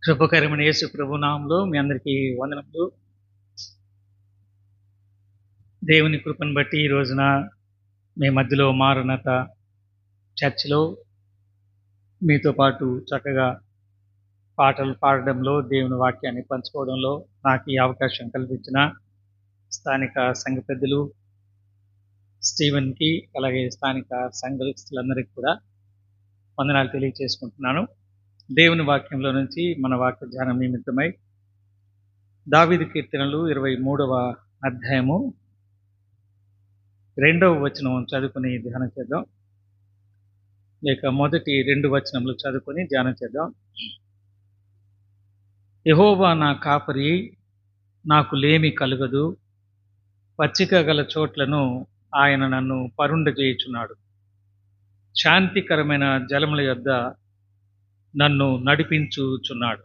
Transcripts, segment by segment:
కృపకరమైన యేసు ప్రభు నామములో మీ అందరికీ వందనములు. దేవుని కృపను బట్టి ఈ రోజున మీ మధ్యలో మారణత చర్చిలో మీతో పాటు చక్కగా పాటలు పాడడంలో, దేవుని వాక్యాన్ని పంచుకోవడంలో నాకు ఈ అవకాశం కల్పించిన స్థానిక సంఘ పెద్దలు స్టీవెన్కి, అలాగే స్థానిక సంఘస్థులందరికీ కూడా వందనాలు తెలియజేసుకుంటున్నాను. దేవుని వాక్యంలో నుంచి మన వాక్య ధ్యానం నిమిత్తమై దావీదు కీర్తనలు 23వ అధ్యాయము 2వ వచనం చదువుకుని ధ్యానం చేద్దాం. లేక మొదటి 2 వచనములు చదువుకొని ధ్యానం చేద్దాం. యెహోవా నా కాపరి, నాకు లేమి కలుగదు. పచ్చిక గల చోట్లను ఆయన నన్ను పరుండజేయుచున్నాడు. శాంతికరమైన జలముల యొద్ద నన్ను నడిపించుచున్నాడు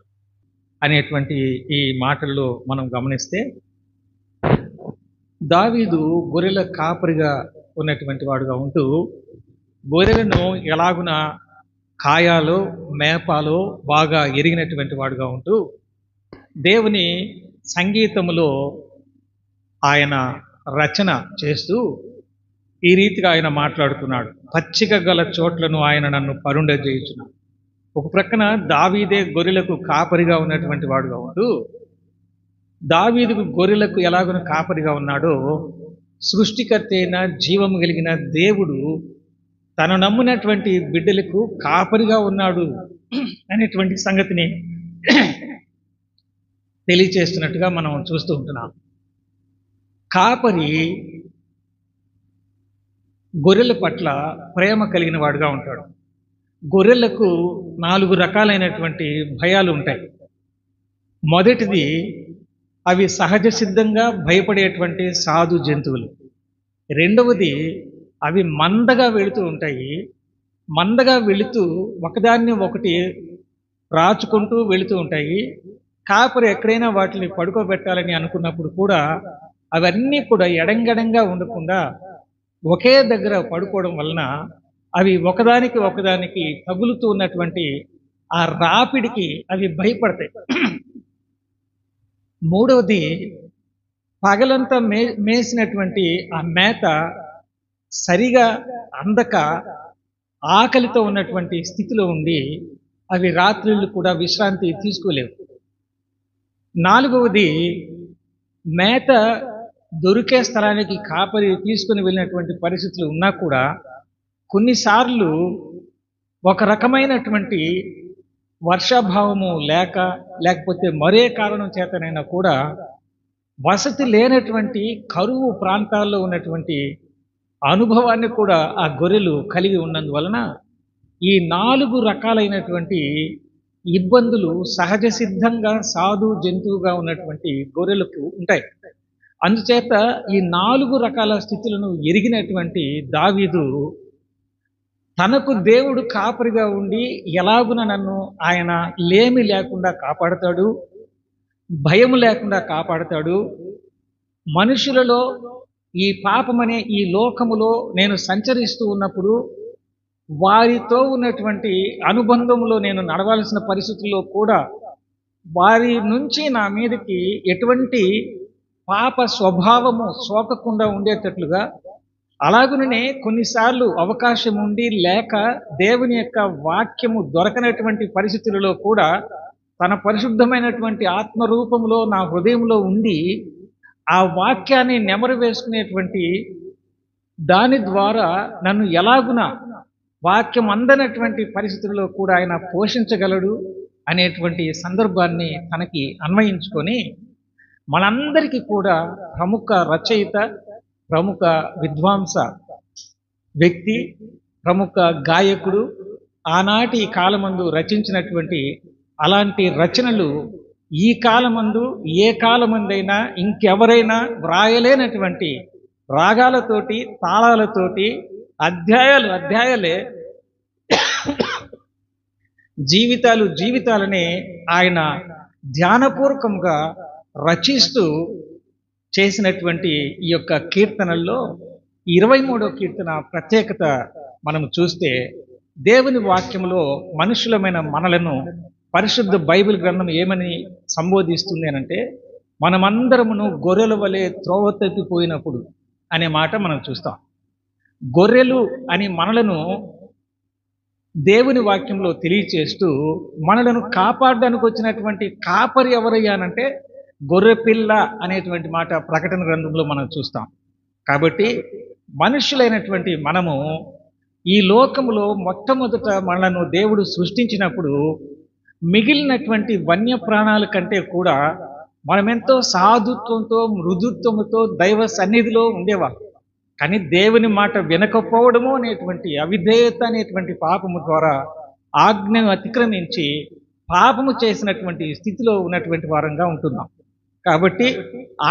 అనేటువంటి ఈ మాటల్లో మనం గమనిస్తే, దావీదు గొర్రెల కాపరిగా ఉన్నటువంటి వాడుగా ఉంటూ గొర్రెలను ఎలాగున కాయాలో మేపాలో బాగా ఎరిగినటువంటి వాడుగా ఉంటూ దేవుని సంగీతములో ఆయన రచన చేస్తూ ఈ రీతిగా ఆయన మాట్లాడుతున్నాడు. పచ్చిక గల చోట్లను ఆయన నన్ను పరుండజేయుచున్నాడు. ఒక ప్రక్కన దావీదే గొర్రెలకు కాపరిగా ఉన్నటువంటి వాడుగా ఉంటూ, దావీదుకు గొర్రెలకు ఎలాగున కాపరిగా ఉన్నాడో, సృష్టికర్త అయిన జీవము కలిగిన దేవుడు తను నమ్మినటువంటి బిడ్డలకు కాపరిగా ఉన్నాడు అనేటువంటి సంగతిని తెలియచేస్తున్నట్టుగా మనం చూస్తూ ఉంటున్నాం. కాపరి గొర్రెల పట్ల ప్రేమ కలిగిన వాడుగా ఉంటాడు. గొర్రెలకు 4 రకాలైనటువంటి భయాలు ఉంటాయి. మొదటిది, అవి సహజ సిద్ధంగా భయపడేటువంటి సాధు జంతువులు. రెండవది, అవి మందగా వెళుతూ ఉంటాయి. మందగా వెళుతూ ఒకదాన్ని ఒకటి రాచుకుంటూ వెళుతూ ఉంటాయి. కాపరి ఎక్కడైనా వాటిని పడుకోబెట్టాలని అనుకున్నప్పుడు కూడా అవన్నీ కూడా ఎడంగడంగా ఉండకుండా ఒకే దగ్గర పడుకోవడం వలన అవి ఒకదానికి తగులుతూ ఉన్నటువంటి ఆ రాపిడికి అవి భయపడతాయి. మూడవది, పగలంతా మేసినటువంటి ఆ మేత సరిగా అందక ఆకలితో ఉన్నటువంటి స్థితిలో ఉండి అవి రాత్రులు కూడా విశ్రాంతి తీసుకోలేవు. నాలుగవది, మేత దొరికే స్థలానికి కాపరి తీసుకుని వెళ్ళినటువంటి పరిస్థితులు ఉన్నా కూడా కొన్నిసార్లు ఒక రకమైనటువంటి వర్షాభావము లేకపోతే మరే కారణం చేతనైనా కూడా వసతి లేనటువంటి కరువు ప్రాంతాల్లో ఉన్నటువంటి అనుభవాన్ని కూడా ఆ గొర్రెలు కలిగి ఉన్నందువలన ఈ 4 రకాలైనటువంటి ఇబ్బందులు సహజ సిద్ధంగా సాధు జంతువుగా ఉన్నటువంటి గొర్రెలకు ఉంటాయి. అందుచేత ఈ 4 రకాల స్థితులను ఎరిగినటువంటి దావీదు తనకు దేవుడు కాపరిగా ఉండి ఎలాగున నన్ను ఆయన లేమి లేకుండా కాపాడతాడు, భయం లేకుండా కాపాడతాడు, మనుషులలో ఈ పాపమనే ఈ లోకములో నేను సంచరిస్తూ ఉన్నప్పుడు వారితో ఉన్నటువంటి అనుబంధంలో నేను నడవాల్సిన పరిస్థితుల్లో కూడా వారి నుంచి నా మీదకి ఎటువంటి పాప స్వభావము సోకకుండా ఉండేటట్లుగా, అలాగుననే కొన్నిసార్లు అవకాశం ఉండి లేక దేవుని యొక్క వాక్యము దొరకనటువంటి పరిస్థితులలో కూడా తన పరిశుద్ధమైనటువంటి ఆత్మరూపంలో నా హృదయంలో ఉండి ఆ వాక్యాన్ని నెమరు వేసుకునేటువంటి దాని ద్వారా నన్ను ఎలాగున వాక్యం అందనటువంటి పరిస్థితుల్లో కూడా ఆయన పోషించగలడు అనేటువంటి సందర్భాన్ని తనకి అన్వయించుకొని మనందరికీ కూడా ప్రముఖ రచయిత, ప్రముఖ విద్వాంస వ్యక్తి, ప్రముఖ గాయకుడు, ఆనాటి కాలమందు రచించినటువంటి అలాంటి రచనలు ఈ కాలమందు ఏ కాలమందైనా ఇంకెవరైనా వ్రాయలేనటువంటి రాగాలతోటి తాళాలతోటి అధ్యాయాలే జీవితాలనే ఆయన ధ్యానపూర్వకంగా రచిస్తూ చేసినటువంటి ఈ యొక్క కీర్తనల్లో 23వ కీర్తన ప్రత్యేకత మనం చూస్తే, దేవుని వాక్యంలో మనుషులమైన మనలను పరిశుద్ధ బైబిల్ గ్రంథం ఏమని సంబోధిస్తుంది అనంటే, మనమందరమును గొర్రెల వలె త్రోవ తప్పిపోయినప్పుడు అనే మాట మనం చూస్తాం. గొర్రెలు అని మనలను దేవుని వాక్యంలో తెలియచేస్తూ మనలను కాపాడడానికి వచ్చినటువంటి కాపరి ఎవరయ్యా అనంటే గొర్రెపిల్ల అనేటువంటి మాట ప్రకటన గ్రంథంలో మనం చూస్తాం. కాబట్టి మనుషులైనటువంటి మనము ఈ లోకములో మొట్టమొదట మనలను దేవుడు సృష్టించినప్పుడు మిగిలినటువంటి వన్య ప్రాణాల కంటే కూడా మనమెంతో సాధుత్వంతో మృదుత్వంతో దైవ సన్నిధిలో ఉండేవాళ్ళం. కానీ దేవుని మాట వినకపోవడము అనేటువంటి అవిధేయత అనేటువంటి పాపము ద్వారా ఆజ్ఞను అతిక్రమించి పాపము చేసినటువంటి స్థితిలో ఉన్నటువంటి వారంగా ఉంటున్నాం. కాబట్టి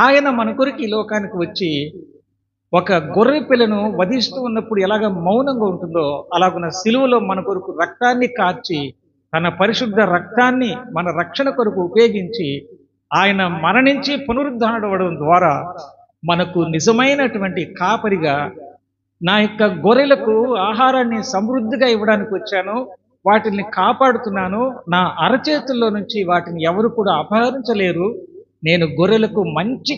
ఆయన మన కొరకు ఈ లోకానికి వచ్చి ఒక గొర్రె పిల్లను వధిస్తూ ఉన్నప్పుడు ఎలాగ మౌనంగా ఉంటుందో అలాగున్న సిలువలో మన కొరకు రక్తాన్ని కార్చి తన పరిశుద్ధ రక్తాన్ని మన రక్షణ కొరకు ఉపయోగించి ఆయన మరణించి పునరుద్ధరణవడం ద్వారా మనకు నిజమైనటువంటి కాపరిగా నా యొక్క గొర్రెలకు ఆహారాన్ని సమృద్ధిగా ఇవ్వడానికి వచ్చాను, వాటిని కాపాడుతున్నాను, నా అరచేతుల్లో నుంచి వాటిని ఎవరు కూడా అపహరించలేరు, నేను గొర్రెలకు మంచి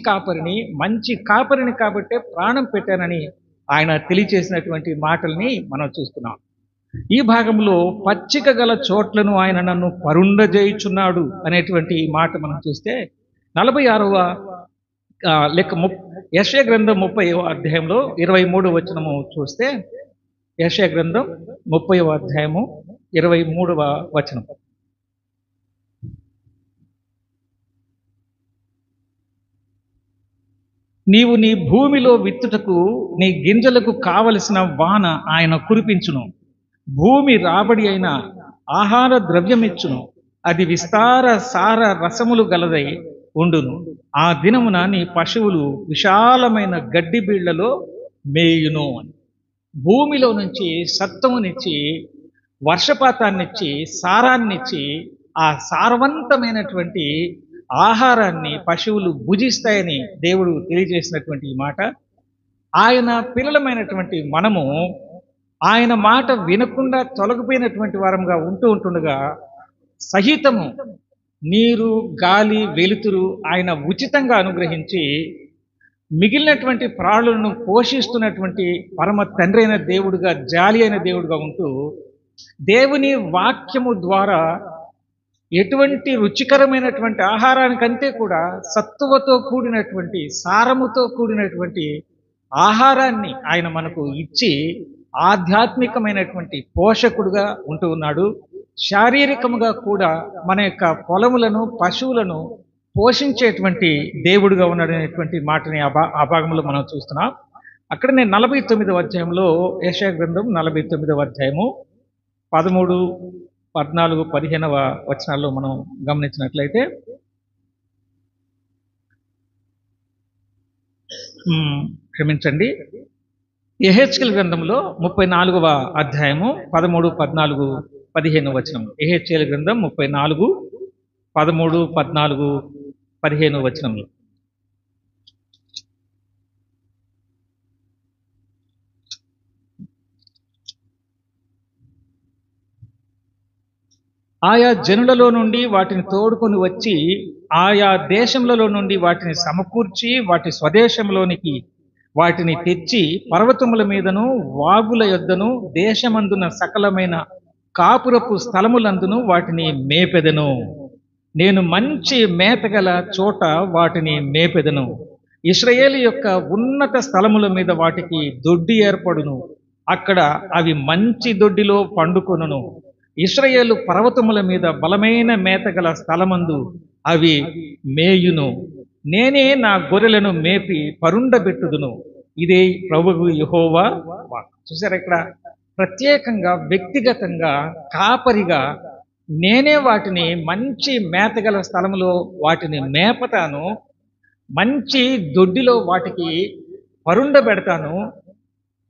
కాపరిని కాబట్టే ప్రాణం పెట్టానని ఆయన తెలియచేసినటువంటి మాటల్ని మనం చూస్తున్నాం. ఈ భాగంలో పచ్చిక గల చోట్లను ఆయన నన్ను పరుండజేయుచున్నాడు అనేటువంటి మాట మనం చూస్తే 46వ యెషయా గ్రంథం 30వ అధ్యాయంలో 23వ వచనము చూస్తే, యెషయా గ్రంథం 30వ అధ్యాయము 23వ వచనం. నీవు నీ భూమిలో విత్తుటకు నీ గింజలకు కావలసిన వాన ఆయన కురిపించును, భూమి రాబడి అయిన ఆహార ద్రవ్యమిచ్చును, అది విస్తార సార రసములు గలదై ఉండును. ఆ దినమున నీ పశువులు విశాలమైన గడ్డి బీళ్లలో మేయును అని. భూమిలో నుంచి సత్వమునిచ్చి వర్షపాతాన్నిచ్చి సారాన్నిచ్చి ఆ సారవంతమైనటువంటి ఆహారాన్ని పశువులు భుజిస్తాయని దేవుడు తెలియజేసినటువంటి ఈ మాట. ఆయన పిల్లలమైనటువంటి మనము ఆయన మాట వినకుండా తొలగిపోయినటువంటి వారంగా ఉంటుండగా సహితము నీరు గాలి వెలుతురు ఆయన ఉచితంగా అనుగ్రహించి మిగిలినటువంటి ప్రాణులను పోషిస్తున్నటువంటి పరమ తండ్రి అయిన దేవుడుగా, జాలి అయిన దేవుడుగా ఉంటూ దేవుని వాక్యము ద్వారా ఎటువంటి రుచికరమైనటువంటి ఆహారానికంటే కూడా సత్తువతో కూడినటువంటి సారముతో కూడినటువంటి ఆహారాన్ని ఆయన మనకు ఇచ్చి ఆధ్యాత్మికమైనటువంటి పోషకుడుగా ఉంటూ ఉన్నాడు. శారీరకముగా కూడా మన యొక్క పొలములను పశువులను పోషించేటువంటి దేవుడుగా ఉన్నాడు అనేటువంటి మాటని ఆ భాగంలో మనం చూస్తున్నాం. అక్కడనే 49వ అధ్యాయంలో యెషయా గ్రంథం 49వ అధ్యాయము 13, 14, 15వ వచనాల్లో మనం గమనించినట్లయితే, క్షమించండి, యెహెజ్కేలు గ్రంథంలో 34వ అధ్యాయము 13, 14, 15 వచనం. యెహెజ్కేలు గ్రంథం 34, 13, 14, 15 వచనంలో ఆయా జనులలో నుండి వాటిని తోడుకొని వచ్చి ఆయా దేశములలో నుండి వాటిని సమకూర్చి వాటి స్వదేశంలోనికి వాటిని తెచ్చి పర్వతముల మీదను వాగుల యొద్దను దేశమందున సకలమైన కాపురపు స్థలములందును వాటిని మేపెదను. నేను మంచి మేతగల చోట వాటిని మేపెదను. ఇశ్రాయేలు యొక్క ఉన్నత స్థలముల మీద వాటికి దొడ్డి ఏర్పడును, అక్కడ అవి మంచి దొడ్డిలో పండుకొనును. ఇశ్రాయేలు పర్వతముల మీద బలమైన మేతగల స్థలమందు అవి మేయును. నేనే నా గొర్రెలను మేపి పరుండబెట్టుదును. ఇదే ప్రభువు యెహోవా వాక్కు. చూసారా, ఇక్కడ ప్రత్యేకంగా వ్యక్తిగతంగా కాపరిగా నేనే వాటిని మంచి మేతగల స్థలములో వాటిని మేపతాను, మంచి దొడ్డిలో వాటికి పరుండబెడతాను,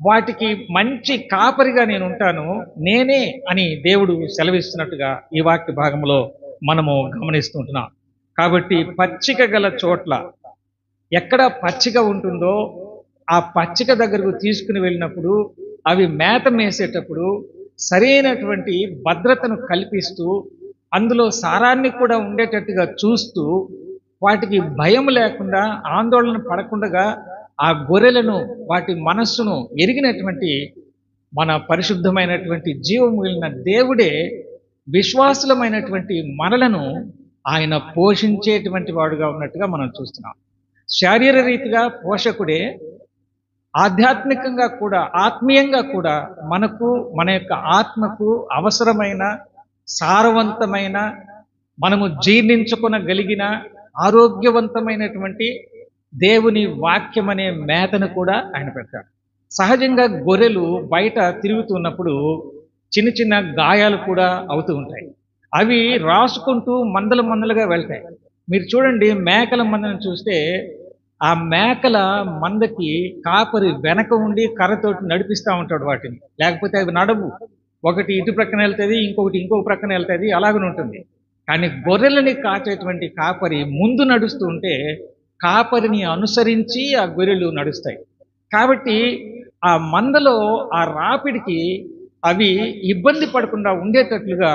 వాటికి మంచి కాపరిగా నేను ఉంటాను, నేనే అని దేవుడు సెలవిస్తున్నట్టుగా ఈ వాక్య భాగంలో మనము గమనిస్తుంటున్నాం. కాబట్టి పచ్చిక గల చోట్ల ఎక్కడ పచ్చిక ఉంటుందో ఆ పచ్చిక దగ్గరకు తీసుకుని వెళ్ళినప్పుడు అవి మేత మేసేటప్పుడు సరైనటువంటి భద్రతను కల్పిస్తూ అందులో సారాన్ని కూడా ఉండేటట్టుగా చూస్తూ వాటికి భయం లేకుండా ఆందోళన పడకుండా ఆ గొర్రెలను వాటి మనస్సును ఎరిగినటువంటి మన పరిశుద్ధమైనటువంటి జీవము కలిగిన దేవుడే విశ్వాసులమైనటువంటి మనలను ఆయన పోషించేటువంటి వాడుగా ఉన్నట్టుగా మనం చూస్తున్నాం. శారీర రీతిగా పోషకుడే, ఆధ్యాత్మికంగా కూడా ఆత్మీయంగా కూడా మనకు మన యొక్క ఆత్మకు అవసరమైన సారవంతమైన మనము జీర్ణించుకొనగలిగిన ఆరోగ్యవంతమైనటువంటి దేవుని వాక్యం అనే మేతను కూడా ఆయన పెడతాడు. సహజంగా గొర్రెలు బయట తిరుగుతున్నప్పుడు చిన్న చిన్న గాయాలు కూడా అవుతూ ఉంటాయి. అవి రాసుకుంటూ మందలు మందలుగా వెళ్తాయి. మీరు చూడండి, మేకల మందను చూస్తే ఆ మేకల మందకి కాపరి వెనక ఉండి కర్రతోటి నడిపిస్తూ ఉంటాడు వాటిని, లేకపోతే అవి నడవు. ఒకటి ఇటు ప్రక్కన వెళ్తుంది, ఇంకొకటి ఇంకొక ప్రక్కన వెళ్తుంది, అలాగనే ఉంటుంది. కానీ గొర్రెలని కాచేటువంటి కాపరి ముందు నడుస్తూ ఉంటే కాపరిని అనుసరించి ఆ గొర్రెలు నడుస్తాయి. కాబట్టి ఆ మందలో ఆ రాపిడికి అవి ఇబ్బంది పడకుండా ఉండేటట్లుగా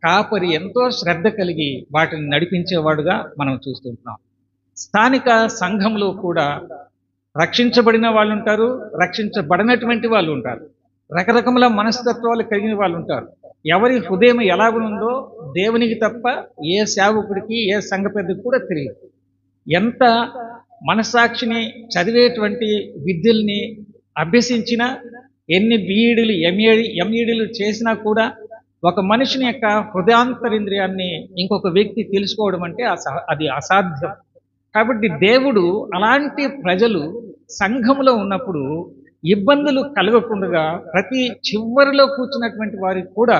కాపరి ఎంతో శ్రద్ధ కలిగి వాటిని నడిపించేవాడుగా మనం చూస్తుంటున్నాం. స్థానిక సంఘంలో కూడా రక్షించబడిన వాళ్ళు ఉంటారు, రక్షించబడినటువంటి వాళ్ళు ఉంటారు, రకరకముల మనస్తత్వాలు కలిగిన వాళ్ళు ఉంటారు. ఎవరి హృదయం ఎలాగుందో దేవునికి తప్ప ఏ సేవకుడికి ఏ సంఘ పెద్దకి కూడా తెలియదు. ఎంత మనసాక్షిని చదివేటువంటి విద్యల్ని అభ్యసించినా, ఎన్ని బీఈడీలు ఎంఈడీలు చేసినా కూడా ఒక మనిషిని యొక్క హృదయాంతరింద్రియాన్ని ఇంకొక వ్యక్తి తెలుసుకోవడం అంటే అది అసాధ్యం. కాబట్టి దేవుడు అలాంటి ప్రజలు సంఘములో ఉన్నప్పుడు ఇబ్బందులు కలగకుండా ప్రతి చివరిలో కూర్చున్నటువంటి వారికి కూడా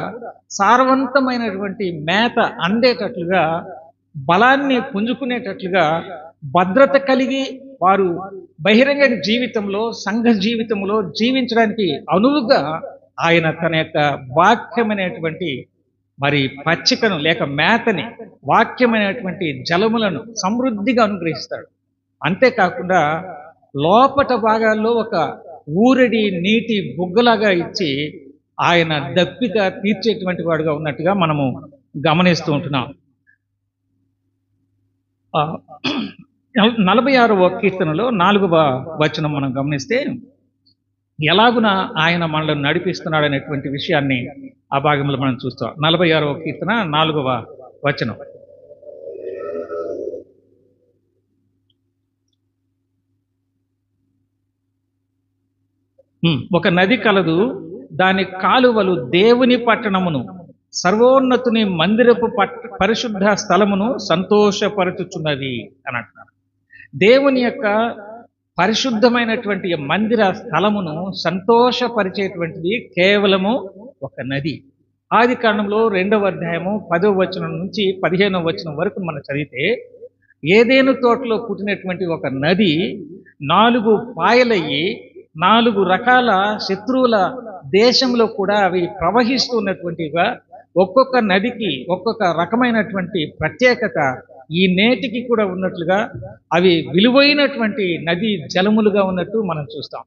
సారవంతమైనటువంటి మేత అందేటట్లుగా, బలాన్ని పుంజుకునేటట్లుగా, భద్రత కలిగి వారు బహిరంగ జీవితంలో సంఘ జీవితంలో జీవించడానికి అనువుగా ఆయన తన యొక్క వాక్యమైనటువంటి మరి పచ్చికను లేక మేతని, వాక్యమైనటువంటి జలములను సమృద్ధిగా అనుగ్రహిస్తాడు. అంతేకాకుండా లోపట భాగాల్లో ఒక ఊరడి నీటి బుగ్గలాగా ఇచ్చి ఆయన దప్పిక తీర్చేటువంటి వాడుగా ఉన్నట్టుగా మనము గమనిస్తూ ఉంటున్నాం. 46వ కీర్తనలో 4వ వచనం మనం గమనిస్తే ఎలాగున ఆయన మనల్ని నడిపిస్తున్నాడు అనేటువంటి విషయాన్ని ఆ భాగంలో మనం చూస్తాం. 46వ కీర్తన 4వ వచనం. ఒక నది కలదు, దాని కాలువలు దేవుని పట్టణమును, సర్వోన్నతుని మందిరపు పరిశుద్ధ స్థలమును సంతోషపరచుచున్నవి అని అంటున్నారు. దేవుని యొక్క పరిశుద్ధమైనటువంటి మందిర స్థలమును సంతోషపరిచేటువంటిది కేవలము ఒక నది. ఆది కాండంలో 2వ అధ్యాయము 10వ వచనం నుంచి 15వ వచనం వరకు మనం చదివితే ఏదేను తోటలో పుట్టినటువంటి ఒక నది 4 పాయలయ్యి 4 రకాల శత్రువుల దేశంలో కూడా అవి ప్రవహిస్తున్నటువంటిగా, ఒక్కొక్క నదికి ఒక్కొక్క రకమైనటువంటి ప్రత్యేకత ఈ నేటికి కూడా ఉన్నట్లుగా అవి విలువైనటువంటి నది జలములుగా ఉన్నట్టు మనం చూస్తాం.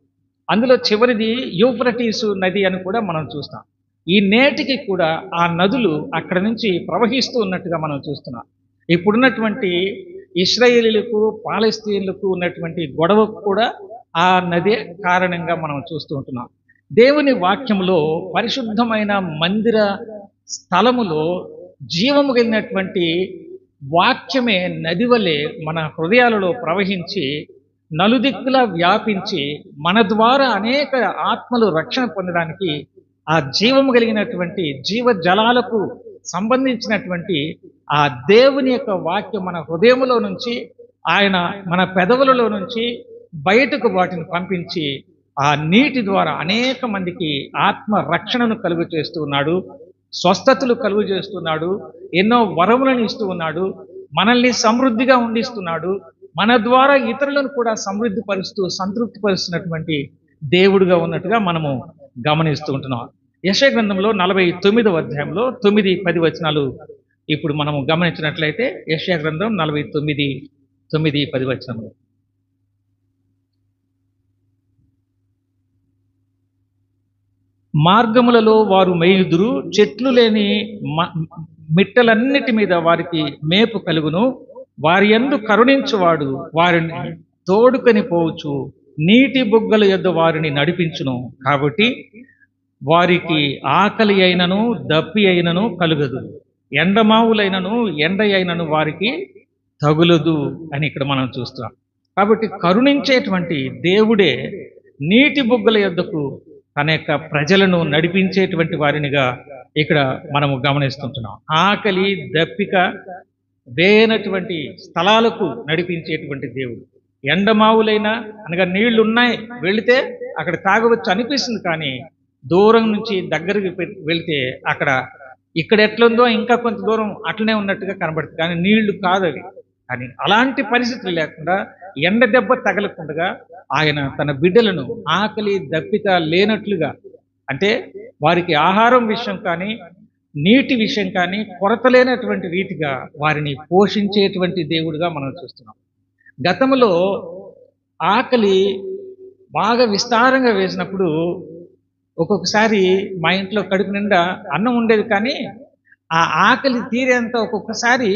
అందులో చివరిది యూఫ్రటీసు నది అని కూడా మనం చూస్తాం. ఈ నేటికి కూడా ఆ నదులు అక్కడ నుంచి ప్రవహిస్తూ ఉన్నట్టుగా మనం చూస్తున్నాం. ఇప్పుడున్నటువంటి ఇశ్రాయేలీలకు పాలస్తీన్లకు ఉన్నటువంటి గొడవకు కూడా ఆ నదే కారణంగా మనం చూస్తూ ఉంటున్నాం. దేవుని వాక్యంలో పరిశుద్ధమైన మందిర స్థలములో జీవము కలిగినటువంటి వాక్యమే నది వలె మన హృదయాలలో ప్రవహించి నలుదిక్కులా వ్యాపించి మన ద్వారా అనేక ఆత్మలు రక్షణ పొందడానికి ఆ జీవము కలిగినటువంటి జీవ జలాలకు సంబంధించినటువంటి ఆ దేవుని యొక్క వాక్యం మన హృదయములో నుంచి, ఆయన మన పెదవులలో నుంచి బయటకు వాటిని పంపించి ఆ నీటి ద్వారా అనేక మందికి ఆత్మ రక్షణను కలుగు చేస్తూ ఉన్నాడు, స్వస్థతలు కలుగు చేస్తున్నాడు, ఎన్నో వరములను ఇస్తూ ఉన్నాడు, మనల్ని సమృద్ధిగా ఉండిస్తున్నాడు, మన ద్వారా ఇతరులను కూడా సమృద్ధి పరుస్తూ సంతృప్తి పరుస్తున్నటువంటి దేవుడుగా ఉన్నట్టుగా మనము గమనిస్తూ ఉంటున్నాం. యెషయా గ్రంథంలో 49వ అధ్యాయంలో 9-10 వచనాలు ఇప్పుడు మనము గమనించినట్లయితే, యెషయా గ్రంథం 49:9-10 వచనంలో మార్గములలో వారు మేయుదురు, చెట్లు లేని మిట్టలన్నిటి మీద వారికి మేపు కలుగును. వారి యందు కరుణించువాడు వారిని తోడుకొని పోవచ్చు. నీటి బుగ్గల యొద్ద వారిని నడిపించును. కాబట్టి వారికి ఆకలి అయినను దప్పి అయినను కలుగదు. ఎండమావులైనను ఎండ అయినను వారికి తగులదు అని ఇక్కడ మనం చూస్తాం. కాబట్టి కరుణించేటువంటి దేవుడే నీటి బుగ్గల యొద్దకు తన యొక్క ప్రజలను నడిపించేటువంటి వారినిగా ఇక్కడ మనము గమనిస్తుంటున్నాం. ఆకలి దప్పిక వేయనటువంటి స్థలాలకు నడిపించేటువంటి దేవుడు. ఎండమావులైన అనగా నీళ్లు ఉన్నాయి, వెళితే అక్కడ తాగవచ్చు అనిపిస్తుంది, కానీ దూరం నుంచి దగ్గరికి వెళితే అక్కడ ఇక్కడ ఎట్లుందో ఇంకా కొంత దూరం అట్లనే ఉన్నట్టుగా కనబడుతుంది, కానీ నీళ్లు కాదు అవి. కానీ అలాంటి పరిస్థితులు లేకుండా ఎండ దెబ్బ తగలకుండా ఆయన తన బిడ్డలను ఆకలి దప్పిక లేనట్లుగా, అంటే వారికి ఆహారం విషయం కానీ నీటి విషయం కానీ కొరత లేనటువంటి రీతిగా వారిని పోషించేటువంటి దేవుడిగా మనం చూస్తున్నాం. గతంలో ఆకలి బాగా విస్తారంగా వేసినప్పుడు ఒక్కొక్కసారి మా ఇంట్లో కడుపు నిండా అన్నం ఉండేది, కానీ ఆ ఆకలి తీరేంత ఒక్కొక్కసారి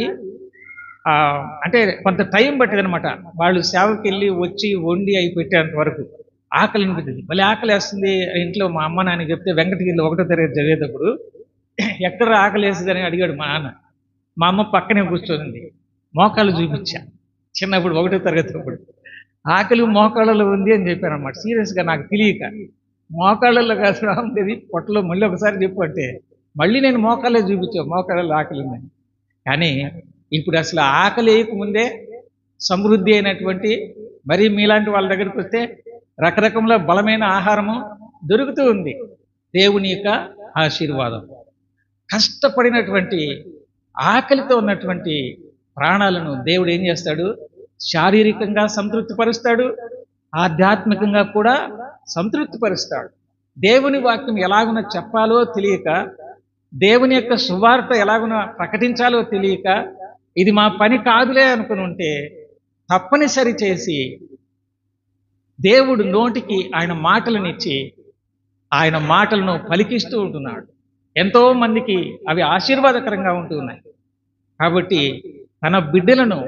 అంటే కొంత టైం పట్టేదనమాట. వాళ్ళు సేవకి వెళ్ళి వచ్చి వండి అయి పెట్టేంత వరకు ఆకలి అనిపించింది. మళ్ళీ ఆకలి వేస్తుంది ఇంట్లో మా అమ్మ నాన్న చెప్తే వెంకటగిరిలో 1వ తరగతి చదివేటప్పుడు ఎక్కడ ఆకలి వేస్తుందని అడిగాడు మా నాన్న. మా అమ్మ పక్కనే కూర్చోంది, మోకాళ్ళు చూపించా. చిన్నప్పుడు 1వ తరగతి అప్పుడు ఆకలి మోకాళ్ళలో ఉంది అని చెప్పాను అనమాట. సీరియస్గా నాకు తెలియక, మోకాళ్ళలో కాదు ఉండేది పొట్టలో. మళ్ళీ ఒకసారి చెప్పు అంటే మళ్ళీ నేను మోకాళ్ళే చూపించాను, మోకాళ్ళలో ఆకలి ఉందని. కానీ ఇప్పుడు అసలు ఆకలి వేయకముందే సమృద్ధి అయినటువంటి, మరి మీలాంటి వాళ్ళ దగ్గరికి వస్తే రకరకముల బలమైన ఆహారము దొరుకుతూ ఉంది. దేవుని యొక్క ఆశీర్వాదం. కష్టపడినటువంటి ఆకలితో ఉన్నటువంటి ప్రాణాలను దేవుడు ఏం చేస్తాడు? శారీరకంగా సంతృప్తిపరుస్తాడు, ఆధ్యాత్మికంగా కూడా సంతృప్తిపరుస్తాడు. దేవుని వాక్యం ఎలాగున చెప్పాలో తెలియక, దేవుని యొక్క సువార్త ఎలాగున ప్రకటించాలో తెలియక, ఇది మా పని కాదులే అనుకుని ఉంటే తప్పనిసరి చేసి దేవుడు నోటికి ఆయన మాటలనిచ్చి ఆయన మాటలను పలికిస్తూ ఉంటున్నాడు. ఎంతో మందికి అవి ఆశీర్వాదకరంగా ఉంటున్నాయి. కాబట్టి తన బిడ్డలను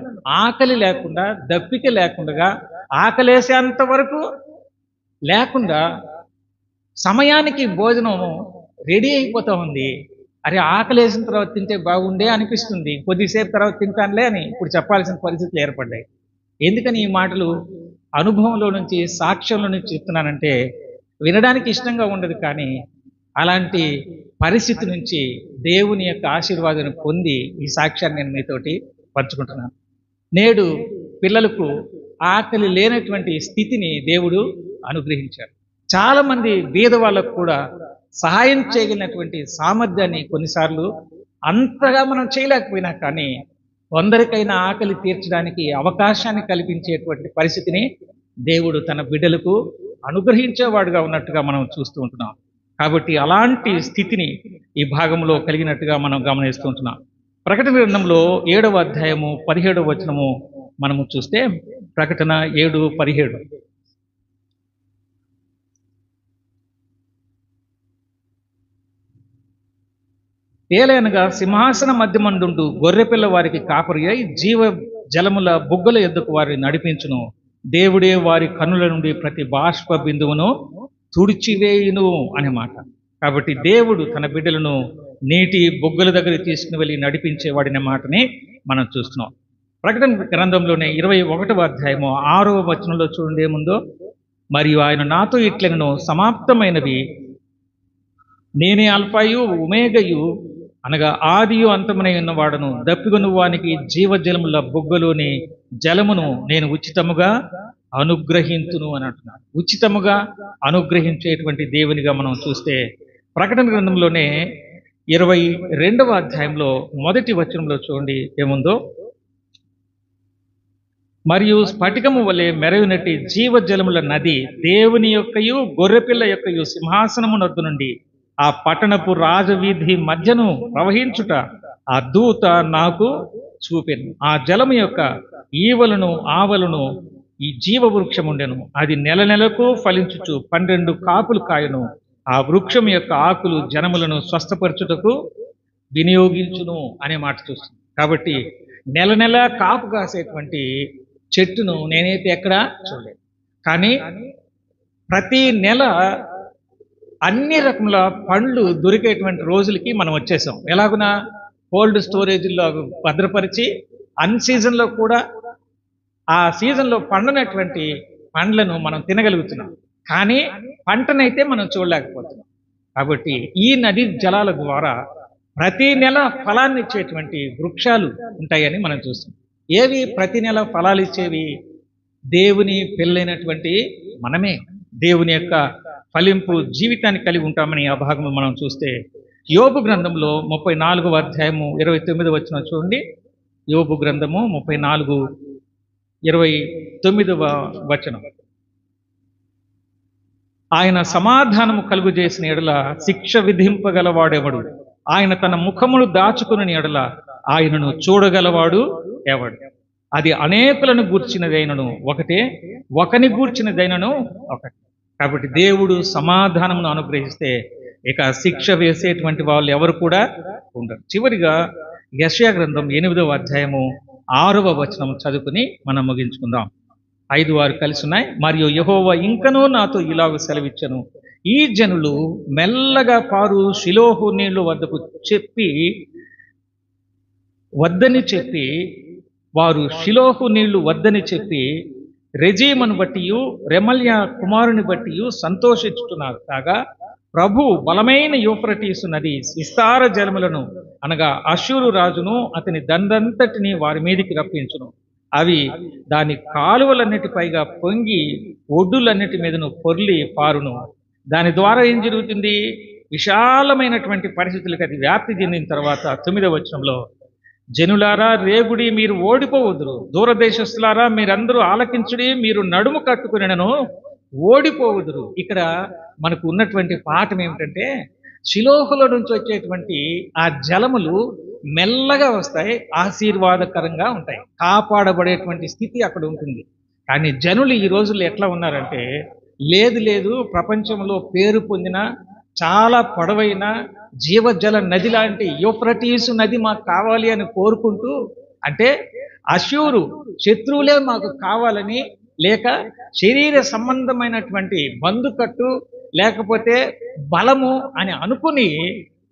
ఆకలి లేకుండా దప్పిక లేకుండా, ఆకలేసేంత వరకు లేకుండా సమయానికి భోజనం రెడీ అయిపోతూ ఉంది. అరే ఆకలేసిన తర్వాత తింటే బాగుండే అనిపిస్తుంది, కొద్దిసేపు తర్వాత తింటానులే అని ఇప్పుడు చెప్పాల్సిన పరిస్థితులు ఏర్పడ్డాయి. ఎందుకని ఈ మాటలు అనుభవంలో నుంచి సాక్ష్యంలో నుంచి చెప్తున్నానంటే, వినడానికి ఇష్టంగా ఉండదు, కానీ అలాంటి పరిస్థితి నుంచి దేవుని యొక్క ఆశీర్వాదాన్ని పొంది ఈ సాక్ష్యాన్ని నేను మీతోటి పంచుకుంటున్నాను. నేడు పిల్లలకు ఆకలి లేనటువంటి స్థితిని దేవుడు అనుగ్రహించాడు. చాలామంది బీద వాళ్ళకు కూడా సహాయం చేయగలిగినటువంటి సామర్థ్యాన్ని కొన్నిసార్లు అంతగా మనం చేయలేకపోయినా, కానీ కొందరికైనా ఆకలి తీర్చడానికి అవకాశాన్ని కల్పించేటువంటి పరిస్థితిని దేవుడు తన బిడ్డలకు అనుగ్రహించేవాడుగా ఉన్నట్టుగా మనం చూస్తూ ఉంటున్నాం. కాబట్టి అలాంటి స్థితిని ఈ భాగంలో కలిగినట్టుగా మనం గమనిస్తూ ఉంటున్నాం. ప్రకటన గ్రంథంలో 7వ అధ్యాయము 17వ వచనము మనము చూస్తే, ప్రకటన 7:17, ఏలయనగా సింహాసన మధ్యమందుండు గొర్రెపిల్ల వారికి కాపరి అయి జీవ జలముల బుగ్గల యొద్దకు వారిని నడిపించును. దేవుడే వారి కన్నుల నుండి ప్రతి బాష్ప బిందువును తుడిచివేయును అనే మాట. కాబట్టి దేవుడు తన బిడ్డలను నీటి బొగ్గల దగ్గరికి తీసుకుని వెళ్ళి నడిపించేవాడినే మాటని మనం చూస్తున్నాం. ప్రకటన గ్రంథంలోనే 21వ అధ్యాయము 6వ వచనంలో చూడండి ఏముందో. మరియు ఆయన నాతో ఇట్లనెను, సమాప్తమైనవి, నేనే అల్ఫాయు ఒమేగయు, అనగా ఆదియు అంతమునై ఉన్నవాడను. దప్పిగొను వానికి జీవజలముల బొగ్గలోని జలమును నేను ఉచితముగా అనుగ్రహించును అని అంటున్నాడు. ఉచితముగా అనుగ్రహించేటువంటి దేవునిగా మనం చూస్తే, ప్రకటన గ్రంథంలోనే 22వ అధ్యాయంలో 1వ వచనంలో చూడండి ఏముందో. మరియు స్ఫటికము వలె మెరయునట్టి జీవజలముల నది దేవుని యొక్కయు గొర్రెపిల్ల యొక్కయు సింహాసనము నొద్దు నుండి ఆ పట్టణపు రాజవీధి మధ్యను ప్రవహించుట ఆ దూత నాకు చూపెను. ఆ జలము యొక్క ఈవలను ఆవలను ఈ జీవ వృక్షం ఉండెను. అది నెల నెలకు ఫలించుచు 12 కాపులు కాయను. ఆ వృక్షం యొక్క ఆకులు జనములను స్వస్థపరచుటకు వినియోగించును అనే మాట చూస్తుంది. కాబట్టి నెల నెల కాపు కాసేటువంటి చెట్టును నేనైతే ఎక్కడా చూడలేదు. కానీ ప్రతి నెల అన్ని రకముల పండ్లు దొరికేటువంటి రోజులకి మనం వచ్చేసాం. ఎలాగునా కోల్డ్ స్టోరేజ్లో భద్రపరిచి అన్ సీజన్లో కూడా ఆ సీజన్లో పండినటువంటి పండ్లను మనం తినగలుగుతున్నాం. కానీ పంటనైతే మనం చూడలేకపోతున్నాం. కాబట్టి ఈ నది జలాల ద్వారా ప్రతి నెల ఫలాన్ని ఇచ్చేటువంటి వృక్షాలు ఉంటాయని మనం చూస్తాం. ఏవి ప్రతి నెల ఫలాలు ఇచ్చేవి? దేవుని పిల్లైనటువంటి మనమే దేవుని యొక్క ఫలింపు జీవితాన్ని కలిగి ఉంటామని ఆ భాగంలో మనం చూస్తే, యోబు గ్రంథంలో 34వ అధ్యాయము 29వ వచనం చూడండి. యోబు గ్రంథము 34:29వ వచనం. ఆయన సమాధానము కలుగు చేసిన ఎడల శిక్ష విధింపగలవాడెవడు? ఆయన తన ముఖమును దాచుకుని ఎడల ఆయనను చూడగలవాడు ఎవడు? అది అనేకులను గూర్చినదైనను ఒకటే, ఒకని గూర్చినదైనను ఒకటి. కాబట్టి దేవుడు సమాధానమును అనుగ్రహిస్తే ఇక శిక్ష వేసేటువంటి వాళ్ళు ఎవరు కూడా ఉండరు. చివరిగా యెషయా గ్రంథం 8వ అధ్యాయము 6వ వచనం చదువుకుని మనం ముగించుకుందాం. 5-6 కలిసి ఉన్నాయి. మరియు యెహోవా ఇంకనూ నాతో ఇలాగ సెలవిచ్చెను, ఈ జనులు మెల్లగా పారు షిలోహు నీళ్లు వద్దని చెప్పి వారు షిలోహు నీళ్లు వద్దని చెప్పి రెజీమును బట్టియు రెమల్యా కుమారుని బట్టియు సంతోషించుతున్నారు. కాగా ప్రభు బలమైన యూఫ్రటీసు నది విస్తార జలములను అనగా అష్షూరు రాజును అతని దండంతటిని వారి మీదికి రప్పించును. అవి దాని కాలువలన్నిటిపైగా పొంగి ఒడ్డులన్నిటి మీదను పొర్లి పారును. దాని ద్వారా ఏం జరుగుతుంది? విశాలమైనటువంటి పరిస్థితులకు అది వ్యాప్తి చెందిన తర్వాత 9వ వచనంలో, జనులారా రేగుడి, మీరు ఓడిపోవద్దురు, దూరదేశస్తులారా మీరందరూ ఆలకించుడి, మీరు నడుము కట్టుకునను ఓడిపోవద్దురు. ఇక్కడ మనకు ఉన్నటువంటి పాఠం ఏమిటంటే, షిలోహుల నుంచి వచ్చేటువంటి ఆ జలములు మెల్లగా వస్తాయి, ఆశీర్వాదకరంగా ఉంటాయి, కాపాడబడేటువంటి స్థితి అక్కడ ఉంటుంది. కానీ జనులు ఈ రోజుల్లో ఎట్లా ఉన్నారంటే, లేదు ప్రపంచంలో పేరు పొందిన చాలా పొడవైన జీవజల నది లాంటి యూఫ్రటీసు నది మాకు కావాలి అని కోరుకుంటూ, అంటే అష్షూరు శత్రువులే మాకు కావాలని, లేక శరీర సంబంధమైనటువంటి బందుకట్టు లేకపోతే బలము అని అనుకుని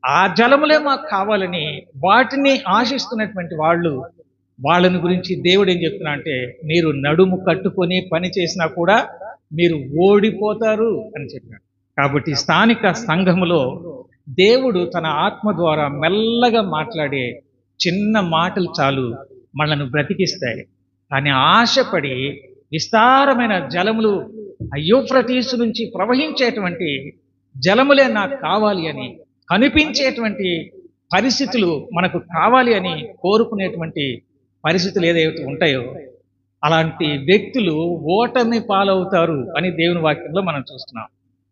ఆ జలములే మాకు కావాలని వాటిని ఆశిస్తున్నటువంటి వాళ్ళని గురించి దేవుడు ఏం చెప్తున్నా అంటే, మీరు నడుము కట్టుకొని పని చేసినా కూడా మీరు ఓడిపోతారు అని చెప్పాడు. కాబట్టి స్థానిక సంఘములో దేవుడు తన ఆత్మ ద్వారా మెల్లగా మాట్లాడే చిన్న మాటలు చాలు మనల్ని బ్రతికిస్తాయి. కానీ ఆశపడి విస్తారమైన జలములు యూఫ్రటీసు నుంచి ప్రవహించేటువంటి జలములే నాకు కావాలి అని, కనిపించేటువంటి పరిస్థితులు మనకు కావాలి అని కోరుకునేటువంటి పరిస్థితులు ఏదైతే ఉంటాయో అలాంటి వ్యక్తులు ఓటమి పాలవుతారు అని దేవుని వాక్యంలో మనం చూస్తున్నాం.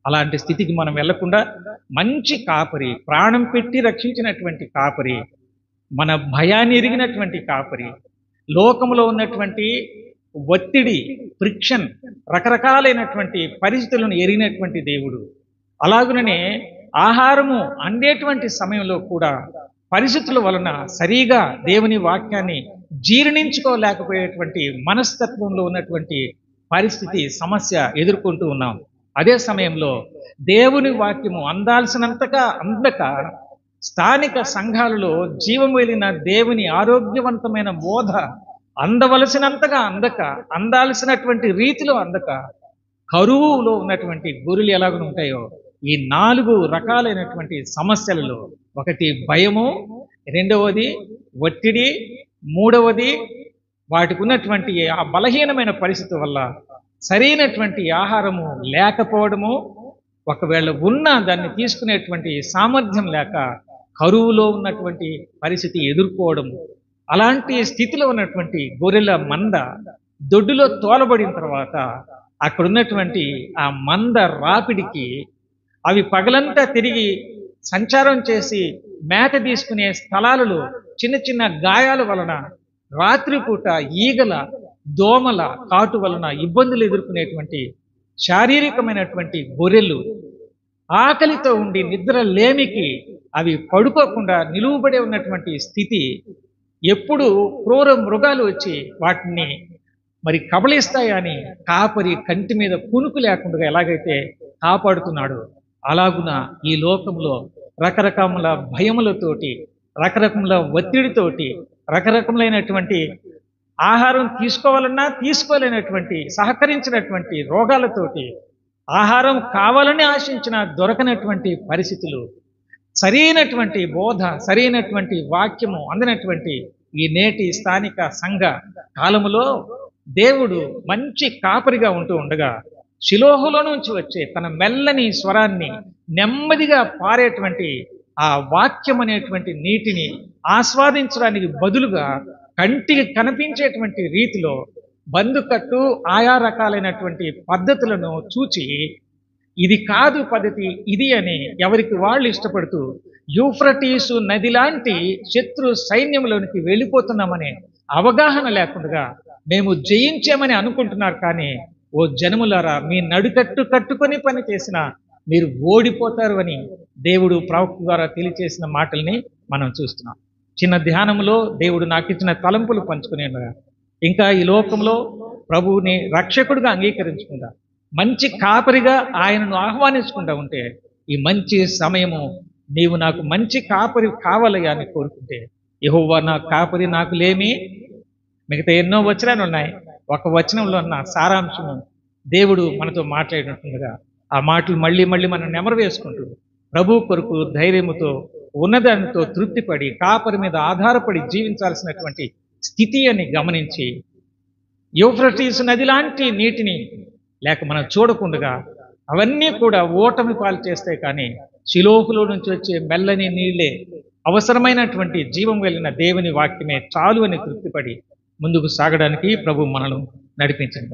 అలాంటి స్థితికి మనం వెళ్లకుండా మంచి కాపరి, ప్రాణం పెట్టి రక్షించినటువంటి కాపరి, మన భయాన్ని ఎరిగినటువంటి కాపరి, లోకంలో ఉన్నటువంటి ఒత్తిడి, ఫ్రిక్షన్, రకరకాలైనటువంటి పరిస్థితులను ఎరిగినటువంటి దేవుడు. అలాగుననే ఆహారము అందేటువంటి సమయంలో కూడా పరిస్థితుల వలన సరిగా దేవుని వాక్యాన్ని జీర్ణించుకోలేకపోయేటువంటి మనస్తత్వంలో ఉన్నటువంటి పరిస్థితి, సమస్య ఎదుర్కొంటూ ఉన్నాం. అదే సమయంలో దేవుని వాక్యము అందాల్సినంతగా అందక స్థానిక సంఘాలలో జీవం వెళ్ళిన దేవుని ఆరోగ్యవంతమైన బోధ అందవలసినంతగా అందక, అందాల్సినటువంటి రీతిలో అందక, కరువులో ఉన్నటువంటి గొర్రెలు ఎలాగ ఉంటాయో ఈ 4 రకాలైనటువంటి సమస్యలలో, ఒకటి భయము, రెండవది ఒత్తిడి, మూడవది వాటికి ఉన్నటువంటి ఆ బలహీనమైన పరిస్థితి వల్ల సరైనటువంటి ఆహారము లేకపోవడము, ఒకవేళ ఉన్నా దాన్ని తీసుకునేటువంటి సామర్థ్యం లేక కరువులో ఉన్నటువంటి పరిస్థితి ఎదుర్కోవడము. అలాంటి స్థితిలో ఉన్నటువంటి గొర్రెల మంద దొడ్డులో తోలబడిన తర్వాత అక్కడ ఉన్నటువంటి ఆ మంద రాపిడికి అవి పగలంతా తిరిగి సంచారం చేసి మేత తీసుకునే స్థలాలలో చిన్న చిన్న గాయాల వలన, రాత్రిపూట ఈగల దోమల కాటు వలన ఇబ్బందులు ఎదుర్కొనేటువంటి శారీరకమైనటువంటి గొర్రెలు ఆకలితో ఉండి నిద్ర లేమికి అవి పడుకోకుండా నిలువబడి ఉన్నటువంటి స్థితి, ఎప్పుడు క్రూర మృగాలు వచ్చి వాటిని మరి కబళిస్తాయని కాపరి కంటి మీద కునుకు లేకుండా ఎలాగైతే కాపాడుతున్నాడో, అలాగున ఈ లోకంలో రకరకముల భయములతోటి, రకరకముల ఒత్తిడితోటి, రకరకములైనటువంటి ఆహారం తీసుకోవాలన్నా తీసుకోలేనటువంటి, సహకరించినటువంటి రోగాలతోటి, ఆహారం కావాలని ఆశించిన దొరకనటువంటి పరిస్థితులు, సరైనటువంటి బోధ, సరైనటువంటి వాక్యము అందినటువంటి ఈ నేటి స్థానిక సంఘ కాలములో దేవుడు మంచి కాపరిగా ఉంటూ ఉండగా, శిలోహులో నుంచి వచ్చే తన మెల్లని స్వరాన్ని నెమ్మదిగా పారేటువంటి ఆ వాక్యం అనేటువంటి నీటిని ఆస్వాదించడానికి బదులుగా కంటికి కనిపించేటువంటి రీతిలో బందుకట్టు ఆయా రకాలైనటువంటి పద్ధతులను చూచి, ఇది కాదు పద్ధతి, ఇది అని ఎవరికి వాళ్ళు ఇష్టపడుతూ యూఫ్రటీసు నది లాంటి శత్రు సైన్యంలోనికి వెళ్ళిపోతున్నామనే అవగాహన లేకుండా మేము జయించామని అనుకుంటున్నారు. కానీ ఓ జనములారా, మీ నడుకట్టు కట్టుకొని పని చేసిన మీరు ఓడిపోతారు అని దేవుడు ప్రవక్త ద్వారా తెలియచేసిన మాటల్ని మనం చూస్తున్నాం. చిన్న ధ్యానంలో దేవుడు నాకు ఇచ్చిన తలంపులు పంచుకునే ఇంకా ఈ లోకంలో ప్రభువుని రక్షకుడిగా అంగీకరించకుండా, మంచి కాపరిగా ఆయనను ఆహ్వానించకుండా ఉంటే, ఈ మంచి సమయము నీవు నాకు మంచి కాపరి కావాలయ్యా అని కోరుకుంటే, యెహోవా నా కాపరి నాకు లేమి. మిగతా ఎన్నో వచనాలు ఉన్నాయి. ఒక వచనంలో ఉన్న సారాంశము దేవుడు మనతో మాట్లాడినట్లుగా ఆ మాటలు మళ్ళీ మళ్ళీ మనం నెమరు వేసుకుంటూ ప్రభు కొరకు ధైర్యముతో, ఉన్నదానితో తృప్తిపడి, కాపరి మీద ఆధారపడి జీవించాల్సినటువంటి స్థితి అని గమనించి, యూఫ్రటీస్ నది లాంటి నీటిని లేక మనం చూడకుండా అవన్నీ కూడా ఓటమి పాలు చేస్తాయి. కానీ శిలోహులో నుంచి వచ్చే మెల్లని నీళ్ళే, అవసరమైనటువంటి జీవం కలిగిన దేవుని వాక్యమే చాలు అని తృప్తిపడి ముందుకు సాగడానికి ప్రభు మనల్ని నడిపించింది.